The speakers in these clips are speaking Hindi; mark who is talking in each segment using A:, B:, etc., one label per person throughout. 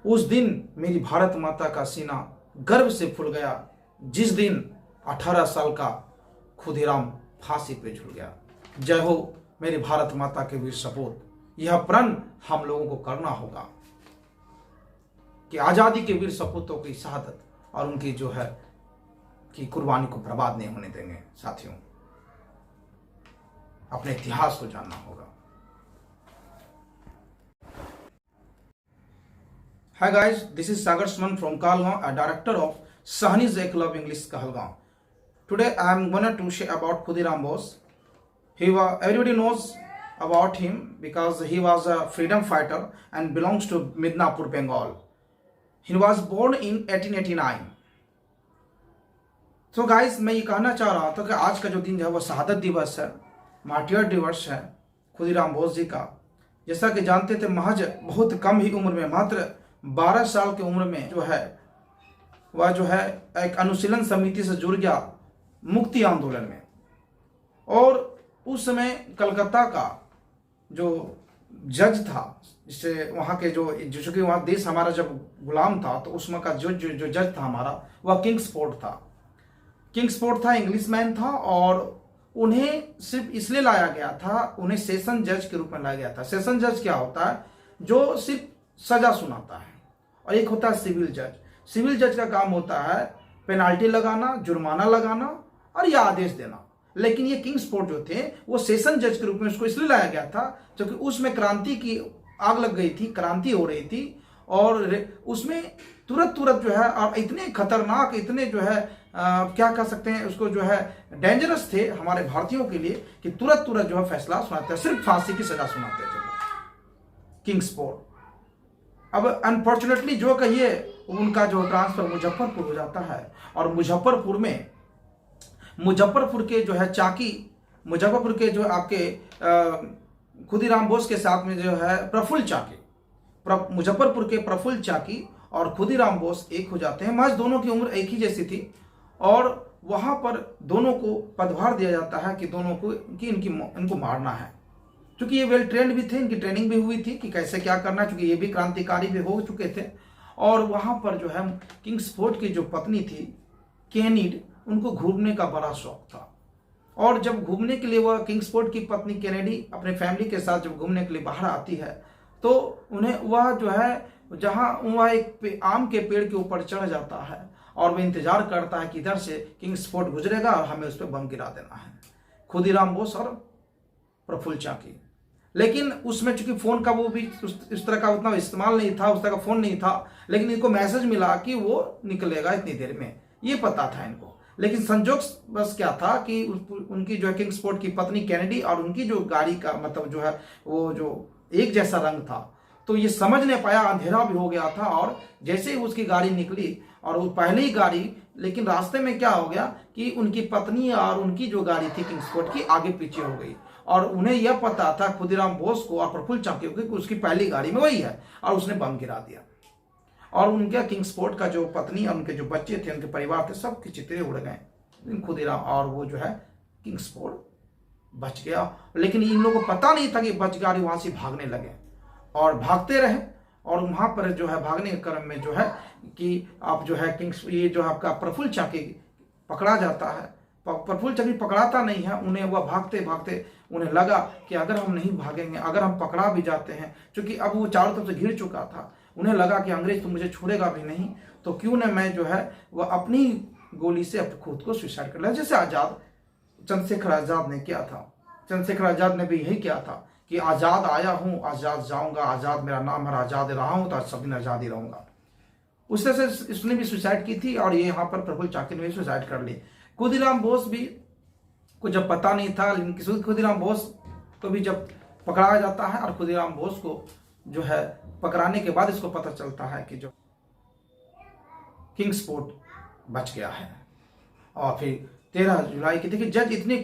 A: उस दिन मेरी भारत माता का सीना गर्व से फूल गया जिस दिन 18 साल का खुदीराम फांसी पे झूल गया। जय हो मेरी भारत माता के वीर सपूत। यह प्रण हम लोगों को करना होगा कि आजादी के वीर सपूतों की शहादत और उनकी जो है कि कुर्बानी को बर्बाद नहीं होने देंगे। साथियों, अपने इतिहास को जानना होगा। Hi guys, this is Sagar Suman from Kalgaon, a director of Sahni's A Club English Kahalgaon. Today I am going to share about Khudiram Bose. Everybody knows about him because he was a freedom fighter and belongs to Midnapur, Bengal. He was born in 1889. तो गाइस, मैं ये कहना चाह रहा था कि आज का जो दिन है वो शहादत दिवस है, मार्टियर दिवस है खुदीराम बोस जी का। जैसा कि जानते थे, महज बहुत कम ही उम्र में, मात्र 12 साल की उम्र में वह जो है एक अनुशीलन समिति से जुड़ गया मुक्ति आंदोलन में। और उस समय कलकत्ता का जो जज था, जिससे वहाँ के जो कि वहाँ देश हमारा जब गुलाम था, तो उसमें का जो जज था हमारा, वह किंग्सफोर्ड था, इंग्लिशमैन था। और उन्हें सिर्फ इसलिए लाया गया था, उन्हें सेशन जज के रूप में लाया गया था। सेशन जज क्या होता है? जो सिर्फ सजा सुनाता है। और एक होता है सिविल जज। सिविल जज का काम होता है पेनाल्टी लगाना, जुर्माना लगाना और या आदेश देना। लेकिन ये किंग्सफोर्ड जो थे वो सेशन जज के रूप में उसको इसलिए लाया गया था क्योंकि उसमें क्रांति की आग लग गई थी, क्रांति हो रही थी। और उसमें तुरंत जो है, और इतने खतरनाक, इतने जो है क्या कह सकते हैं उसको, जो है डेंजरस थे हमारे भारतीयों के लिए कि तुरंत जो है फैसला सुनाते थे, सिर्फ फांसी की सजा सुनाते थे किंग्सफोर्ड। अब अनफॉर्चुनेटली जो कहिए, उनका जो ट्रांसफर मुजफ्फरपुर हो जाता है। और मुजफ्फरपुर के जो है मुजफ्फरपुर के जो आपके खुदीराम बोस के साथ में जो है प्रफुल्ल चाकी, मुजफ्फरपुर के प्रफुल्ल चाकी और खुदीराम बोस एक हो जाते हैं। महज दोनों की उम्र एक ही जैसी थी। और वहां पर दोनों को पदभार दिया जाता है कि दोनों को इनको मारना है। क्योंकि ये वेल ट्रेंड भी थे, इनकी ट्रेनिंग भी हुई थी कि कैसे क्या करना, क्योंकि ये भी क्रांतिकारी भी हो चुके थे। और वहां पर जो है किंग्सफोर्ड की जो पत्नी थी केनिड, उनको घूमने का बड़ा शौक था। और जब घूमने के लिए वह किंग्सफोर्ड की पत्नी केनेडी अपने फैमिली के साथ जब घूमने के लिए बाहर आती है, तो उन्हें वह जो है जहां वह एक आम के पेड़ के ऊपर चढ़ जाता है और वह इंतजार करता है कि इधर से किंग्सफोर्ड गुजरेगा और हमें उस पर बम गिरा देना है, खुदीराम बोस और प्रफुल्ल चाकी। लेकिन उसमें चूंकि फोन का वो भी इस तरह का उतना इस्तेमाल नहीं था, उस तरह का फोन नहीं था, लेकिन इनको मैसेज मिला कि वो निकलेगा इतनी देर में, ये पता था इनको। लेकिन संजोग बस क्या था कि उनकी जो है किंग्सफोर्ड की पत्नी कैनेडी और उनकी जो गाड़ी का मतलब जो है वो जो एक जैसा रंग था, तो ये समझ नहीं पाया, अंधेरा भी हो गया था। और जैसे ही उसकी गाड़ी निकली और वो पहले ही गाड़ी, लेकिन रास्ते में क्या हो गया कि उनकी पत्नी और उनकी जो गाड़ी थी किंग्सफोर्ड की आगे पीछे हो गई। और उन्हें यह पता था खुदीराम बोस को और प्रफुल्ल चाकी को कि उसकी पहली गाड़ी में वही है, और उसने बम गिरा दिया। और उनके किंग्सफोर्ड का जो पत्नी और उनके जो बच्चे थे, उनके परिवार थे, सबके चित्रे उड़ गए। खुदीराम और वो जो है किंग्सफोर्ड बच गया। लेकिन इन लोगों को पता नहीं था कि बच गया, वहां से भागने लगे और भागते रहे। और वहां पर जो है भागने के क्रम में जो है कि आप जो है ये जो आपका प्रफुल्ल चाकी पकड़ा जाता है। प्रफुल्ल चाकी पकड़ाता नहीं है उन्हें, वह भागते भागते उन्हें लगा कि अगर हम नहीं भागेंगे, अगर हम पकड़ा भी जाते हैं, क्योंकि अब वो चारों तरफ से घिर चुका था, उन्हें लगा कि अंग्रेज तो मुझे छोड़ेगा भी नहीं, तो क्यों न मैं जो है वह अपनी गोली से खुद को सुसाइड कर लिया, जैसे चंद्रशेखर आजाद ने किया था। चंद्रशेखर आजाद ने भी यही किया था कि आजाद आया हूं, आजाद जाऊंगा, आजाद मेरा नाम है, आजाद रहा हूं तो सब दिन आजाद ही रहूंगा। उस तरह से इसने भी सुसाइड की थी और ये यहाँ पर प्रफुल्ल चाकी ने भी सुसाइड कर ली। खुदीराम बोस भी को जब पता नहीं था, लेकिन खुदीराम बोस को भी जब पकड़ाया जाता है, और खुदीराम बोस को जो है पकड़ाने के बाद इसको पता चलता है कि जो किंग्सफोर्ड बच गया है। और फिर 13 जुलाई की, देखिए जज इतने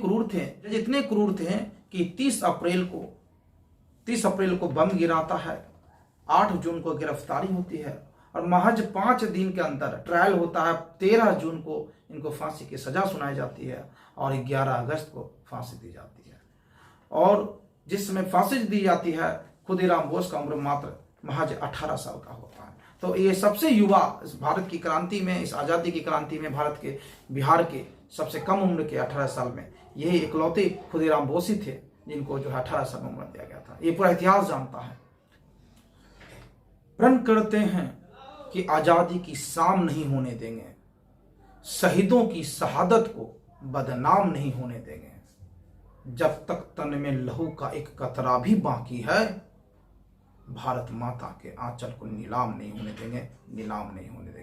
A: क्रूर थे कि 30 अप्रैल को बम गिराता है, 8 जून को गिरफ्तारी होती है और महज 5 दिन के अंदर ट्रायल होता है। 13 जून को इनको फांसी की सजा सुनाई जाती है और 11 अगस्त को फांसी दी जाती है। और जिस समय फांसी दी जाती है, खुदीराम बोस का उम्र मात्र महज 18 साल का होता है। तो ये सबसे युवा इस भारत की क्रांति में, इस आज़ादी की क्रांति में भारत के, बिहार के सबसे कम उम्र के 18 साल में यही इकलौते खुदीराम बोस ही थे जिनको जो है 18 साल में उम्र दिया गया था। ये पूरा इतिहास जानता है। प्रण करते हैं कि आज़ादी की शाम नहीं होने देंगे, शहीदों की शहादत को बदनाम नहीं होने देंगे, जब तक तन में लहू का एक कतरा भी बाकी है, भारत माता के आंचल को नीलाम नहीं होने देंगे, नीलाम नहीं होने देंगे।